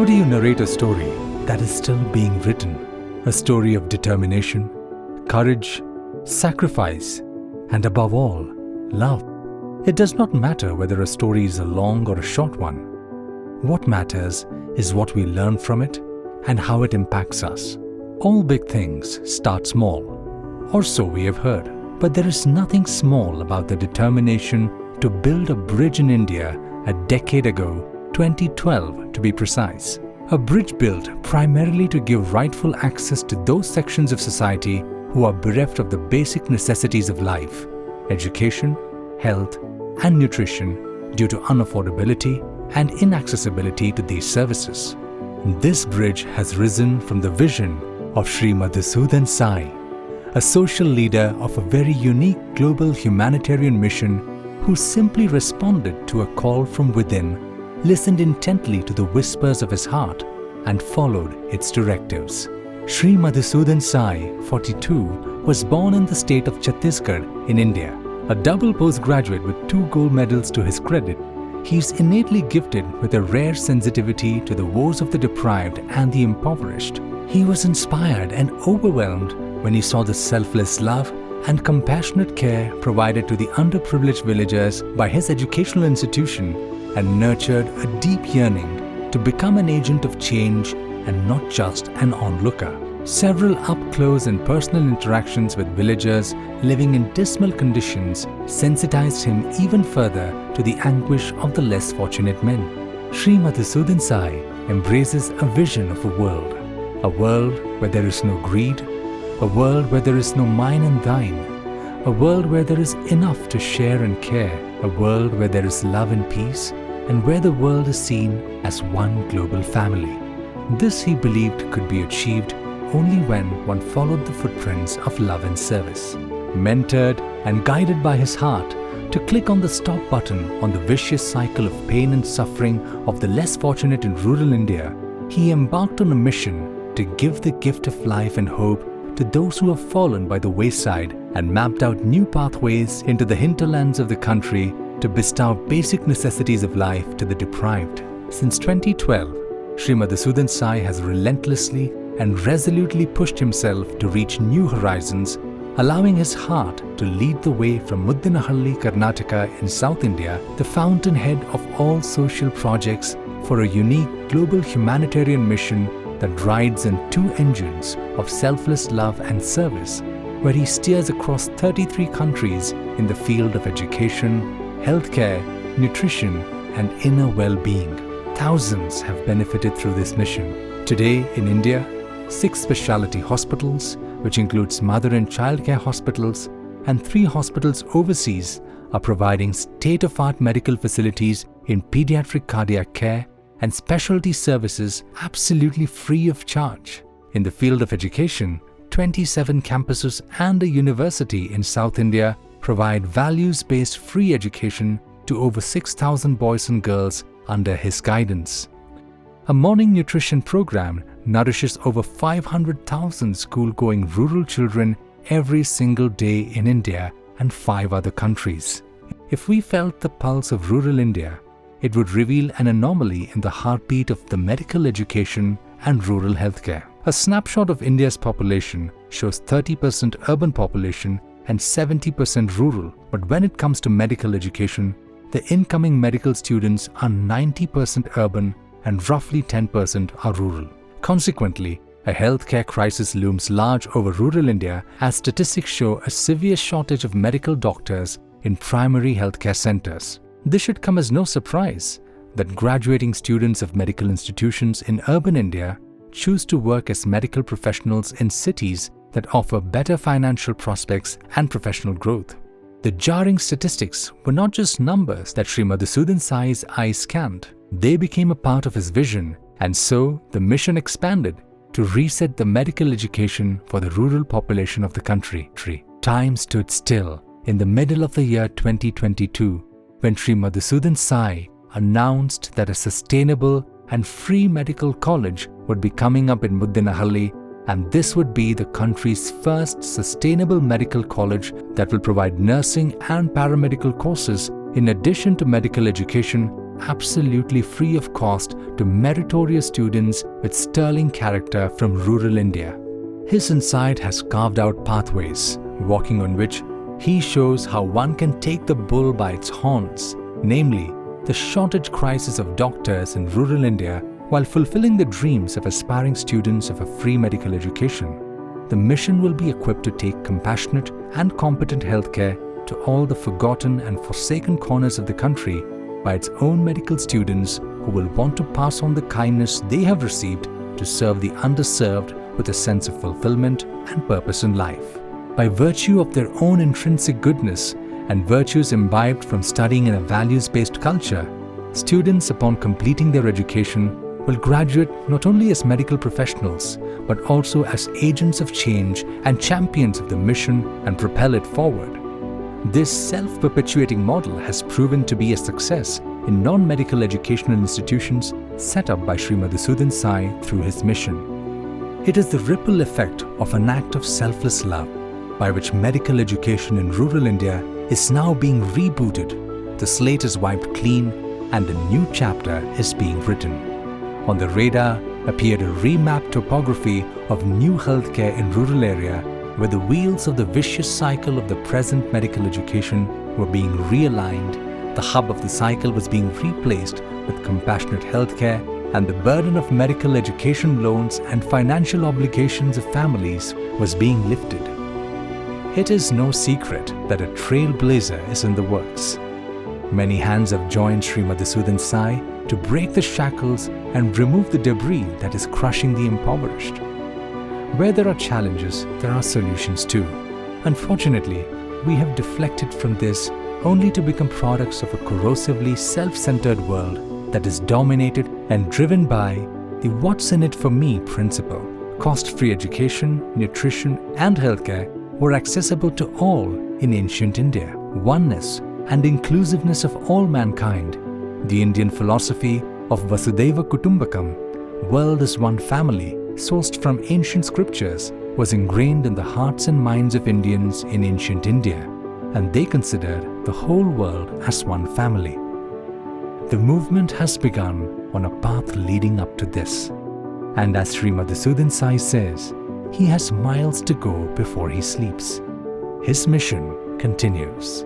do you narrate a story that is still being written? A story of determination, courage, sacrifice, and above all, love. It does not matter whether a story is a long or a short one. What matters is what we learn from it and how it impacts us. All big things start small, or so we have heard. But there is nothing small about the determination to build a bridge in India a decade ago, 2012 to be precise. A bridge built primarily to give rightful access to those sections of society who are bereft of the basic necessities of life, education, health, and nutrition due to unaffordability and inaccessibility to these services. This bridge has risen from the vision of Sri Madhusudan Sai, a social leader of a very unique global humanitarian mission who simply responded to a call from within, listened intently to the whispers of his heart, and followed its directives. Sri Madhusudan Sai, 42, was born in the state of Chhattisgarh in India. A double postgraduate with 2 gold medals to his credit, he is innately gifted with a rare sensitivity to the woes of the deprived and the impoverished. He was inspired and overwhelmed when he saw the selfless love and compassionate care provided to the underprivileged villagers by his educational institution, and nurtured a deep yearning to become an agent of change and not just an onlooker. Several up-close and personal interactions with villagers living in dismal conditions sensitized him even further to the anguish of the less fortunate men. Sri Madhusudan Sai embraces a vision of a world where there is no greed, a world where there is no mine and thine, a world where there is enough to share and care, a world where there is love and peace, and where the world is seen as one global family. This he believed could be achieved only when one followed the footprints of love and service. Mentored and guided by his heart to click on the stop button on the vicious cycle of pain and suffering of the less fortunate in rural India, he embarked on a mission to give the gift of life and hope to those who have fallen by the wayside, and mapped out new pathways into the hinterlands of the country to bestow basic necessities of life to the deprived. Since 2012, Sri Madhusudan Sai has relentlessly and resolutely pushed himself to reach new horizons, allowing his heart to lead the way from Muddinahalli, Karnataka in South India, the fountainhead of all social projects, for a unique global humanitarian mission that rides in 2 engines of selfless love and service, where he steers across 33 countries in the field of education, healthcare, nutrition, and inner well-being. Thousands have benefited through this mission. Today in India, 6 specialty hospitals, which includes mother and childcare hospitals, and 3 hospitals overseas, are providing state-of-art medical facilities in pediatric cardiac care and specialty services absolutely free of charge. In the field of education, 27 campuses and a university in South India provide values-based free education to over 6,000 boys and girls under his guidance. A morning nutrition program nourishes over 500,000 school-going rural children every single day in India and 5 other countries. If we felt the pulse of rural India, it would reveal an anomaly in the heartbeat of the medical education and rural healthcare. A snapshot of India's population shows 30% urban population and 70% rural, but when it comes to medical education, the incoming medical students are 90% urban and roughly 10% are rural. Consequently, a healthcare crisis looms large over rural India, as statistics show a severe shortage of medical doctors in primary healthcare centers. This should come as no surprise that graduating students of medical institutions in urban India choose to work as medical professionals in cities that offer better financial prospects and professional growth. The jarring statistics were not just numbers that Sri Madhusudan Sai's eyes scanned. They became a part of his vision, and so the mission expanded to reset the medical education for the rural population of the country. Time stood still in the middle of the year 2022 when Sri Madhusudan Sai announced that a sustainable and free medical college would be coming up in Muddinahalli, and this would be the country's first sustainable medical college that will provide nursing and paramedical courses in addition to medical education absolutely free of cost to meritorious students with sterling character from rural India. His insight has carved out pathways, walking on which he shows how one can take the bull by its horns, namely the shortage crisis of doctors in rural India, while fulfilling the dreams of aspiring students of a free medical education. The mission will be equipped to take compassionate and competent healthcare to all the forgotten and forsaken corners of the country by its own medical students who will want to pass on the kindness they have received to serve the underserved with a sense of fulfillment and purpose in life. By virtue of their own intrinsic goodness and virtues imbibed from studying in a values-based culture, students upon completing their education will graduate not only as medical professionals but also as agents of change and champions of the mission and propel it forward. This self-perpetuating model has proven to be a success in non-medical educational institutions set up by Sri Madhusudan Sai through his mission. It is the ripple effect of an act of selfless love by which medical education in rural India is now being rebooted. The slate is wiped clean and a new chapter is being written. On the radar appeared a remapped topography of new healthcare in rural area where the wheels of the vicious cycle of the present medical education were being realigned. The hub of the cycle was being replaced with compassionate healthcare, and the burden of medical education loans and financial obligations of families was being lifted. It is no secret that a trailblazer is in the works. Many hands have joined Sri Madhusudan Sai to break the shackles and remove the debris that is crushing the impoverished. Where there are challenges, there are solutions too. Unfortunately, we have deflected from this only to become products of a corrosively self-centered world that is dominated and driven by the "what's in it for me" principle. Cost-free education, nutrition, and healthcare were accessible to all in ancient India. Oneness and inclusiveness of all mankind. The Indian philosophy of Vasudhaiva Kutumbakam, world is one family, sourced from ancient scriptures, was ingrained in the hearts and minds of Indians in ancient India, and they considered the whole world as one family. The movement has begun on a path leading up to this, and as Sri Madhusudan Sai says, he has miles to go before he sleeps. His mission continues.